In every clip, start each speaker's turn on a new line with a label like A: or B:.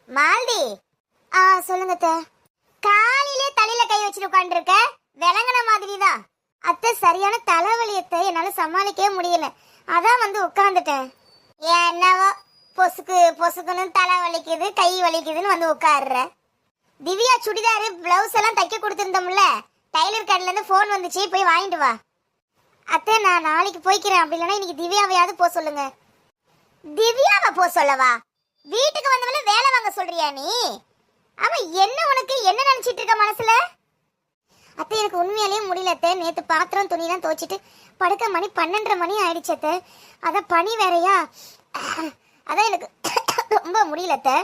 A: மால்தி. சொல்லுங்க அத்தை. காலையிலே தலையில கை வச்சுட்டு உட்காந்துருக்க, விளங்குன மாதிரி தான். அத்தை சரியான தலைவலியத்தை என்னால சமாளிக்கவே முடியல, அதான் வந்து உட்காந்துட்டேன். என்னவோ பொசுக்கு பொசுக்குன்னு தலை வலிக்குது கை வலிக்குதுன்னு வந்து உட்காடுற. திவ்யா சுடிதாரு பிளவுஸ் எல்லாம் தைக்க கொடுத்துருந்தோம்ல, டைலர் கடையில இருந்து போன் வந்துச்சு, போய் வாங்கிட்டு வா. அத்தை நான் நாளைக்கு போய்க்கிறேன், அப்படி இல்லைன்னா இன்னைக்கு திவ்யாவையாவது போக சொல்லுங்க. திவ்யாவை போக சொல்லவா? வீட்டுக்கு வந்தவள வேலை வாங்க சொல்றியா நீ? அவன் என்ன உனக்கு என்ன நினைச்சிட்டு இருக்க மனசுல? அத்தை எனக்கு உண்மையாலேயே முடியல அத்தை. நேத்து பாத்திரம் துணிலாம் துவைச்சிட்டு படுக்க மணி 12:30 மணி ஆயிடுச்சு அத்தை. அத பனி வேறையா, அதான் எனக்கு ரொம்ப முடியல அத்தை.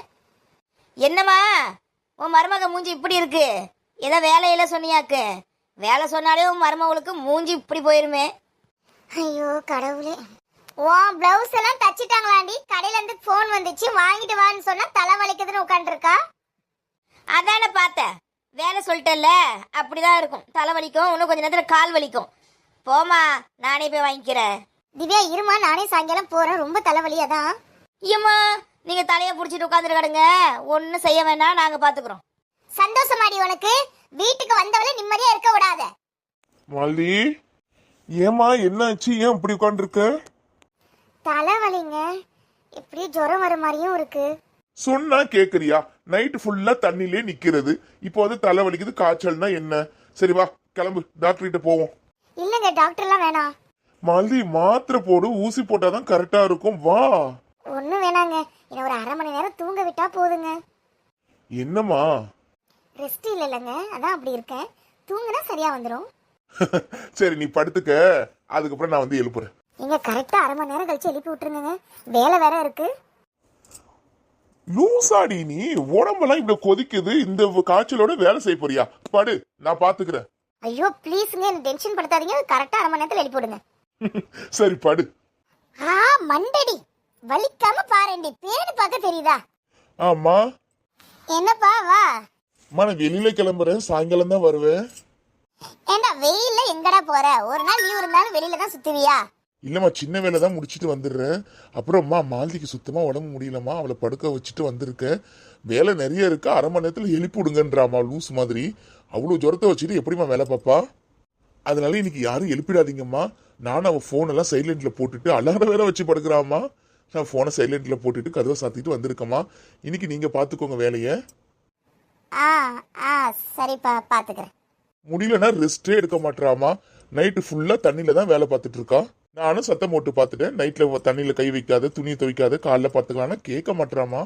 B: என்னம்மா உன் மருமக மூஞ்சி இப்படி இருக்கு? ஏதோ வேலையில சொன்னியாக்கு? வேலை சொன்னாலே உன் மருமகளுக்கு மூஞ்சி இப்படி போயிருமே.
A: ஐயோ கடவுளே. உன் பிளவுஸ் எல்லாம் தச்சிட்டாங்களாண்டி? கடையில இருந்து போன் வந்துச்சு, வாங்கிட்டு வான்னு சொன்னா தலை வலிக்குதுன்னு உட்காந்துருக்கா.
B: அதானே பார்த்தேன், வேலை சொல்லிட்டல அப்படிதான் இருக்கும். தலை வலிக்கும், இன்னும் கொஞ்ச நேரத்துல கால் வலிக்கும். போமா, நானே போய் வாங்கிக்கிறேன்.
A: திவ்யா இருமா, நானே சாயங்காலம் போறேன், ரொம்ப தலைவலி அதான்.
B: ஐயம்மா நீங்க தலையை புடிச்சிட்டு உட்காந்துருக்காடுங்க, ஒன்னும் செய்ய வேண்டாம், நாங்க பாத்துக்கிறோம்.
A: சந்தோஷமாடி உனக்கு? வீட்டுக்கு வந்தவளை நிம்மதியா இருக்க விடாத.
C: மாலதி, ஏமா என்னாச்சு? ஏன் இப்படி உட்காந்துருக்க?
A: தலைவலிங்க, இப்படி ஜுரம் வர மாதிரியும் இருக்கு.
C: சொன்னா கேக்குறியா? நைட் ஃபுல்லா தண்ணிலே நிக்கிறது, இப்போ வந்து தலை வலிக்குது காய்ச்சல்னா என்ன? சரி வா கிளம்பு, டாக்டர் கிட்ட போவோம்.
A: இல்லங்க டாக்டர் எல்லாம் வேணாம்.
C: மாலதி மாத்திரை போடு, ஊசி போட்டாதான் கரெக்டா இருக்கும், வா.
A: ஒண்ணும் வேணாங்க, இன்னும் ஒரு 1/2 மணி நேரம் தூங்க விட்டா போதுங்க.
C: என்னம்மா?
A: ரெஸ்ட் இல்லைங்க, அதான் அப்படி இருக்கேன். தூங்குனா சரியா வந்துடும்.
C: சரி நீ படுத்துக்க, அதுக்கப்புறம் நான் வந்து எழுப்புறேன்.
A: நீங்க கரெக்டா 1/2 மணி நேரம் கழிச்சு எழுப்பி விட்டுருங்க, வேலை வேற இருக்கு.
C: லூசாடி நீ, உடம்பெல்லாம் இப்படி கொதிக்குது, இந்த காய்ச்சலோட வேலை செய்ய போறியா? படு, நான் பாத்துக்கிறேன்.
A: ஐயோ ப்ளீஸ்ங்க, என்ன டென்ஷன் படுத்தாதீங்க, கரெக்டா 1/2 மணி நேரத்துல எழுப்பி விடுங்க.
C: சரி படு.
A: மண்டடி வலிக்காம பாருண்டி, பேரு பார்க்க தெரியுதா?
C: ஆமா.
A: என்னப்பா வா.
C: நான் வெளியில கிளம்புறேன், சாயங்காலம் தான் வருவேன்.
A: ஏண்டா வெயில்ல எங்கடா போற? ஒரு நாள் லீவ் இருந்தாலும் வெளியில தான் சுத்துவியா?
C: இல்லம்மா, சின்ன வேலை தான் முடிச்சுட்டு வந்துடுறேன். அப்புறம்மா மாலதிக்கு சுத்தமா உடம்பு முடியலம்மா, அவளை படுக்க வச்சுட்டு வந்திருக்கேன். வேலை நிறைய இருக்கு, 1/2 மணி நேரத்துல எழுப்பி விடுங்கன்றாமா லூஸ் மாதிரி. அவ்வளவு ஜுரத்தை வச்சுட்டு எப்படிம்மா வேலை பாப்பா? அதனால இன்னைக்கு யாரும் எழுப்பிடாதீங்கம்மா. நானும் அவன் போன் எல்லாம் சைலண்ட்ல போட்டுட்டு அலாரம் வேற வச்சு படுக்கிறாமா. நான் போனை சைலண்ட்ல போட்டுட்டு கதவை சாத்திட்டு வந்திருக்கேம்மா. இன்னைக்கு நீங்க பாத்துக்கோங்க வேலைய.
A: சரிப்பா பாத்துக்கிறேன்.
C: முடியலன்னா ரெஸ்டே எடுக்க மாட்டாமா. நைட்டு ஃபுல்லா தண்ணியில தான் வேலை பார்த்துட்டு இருக்கா. நானும் சத்தம் போட்டு பார்த்துட்டேன், நைட்ல தண்ணியில கை வைக்காத, துணியை துவைக்காத, காலைல பார்த்துக்கலாம்னா கேட்க மாட்டாமா.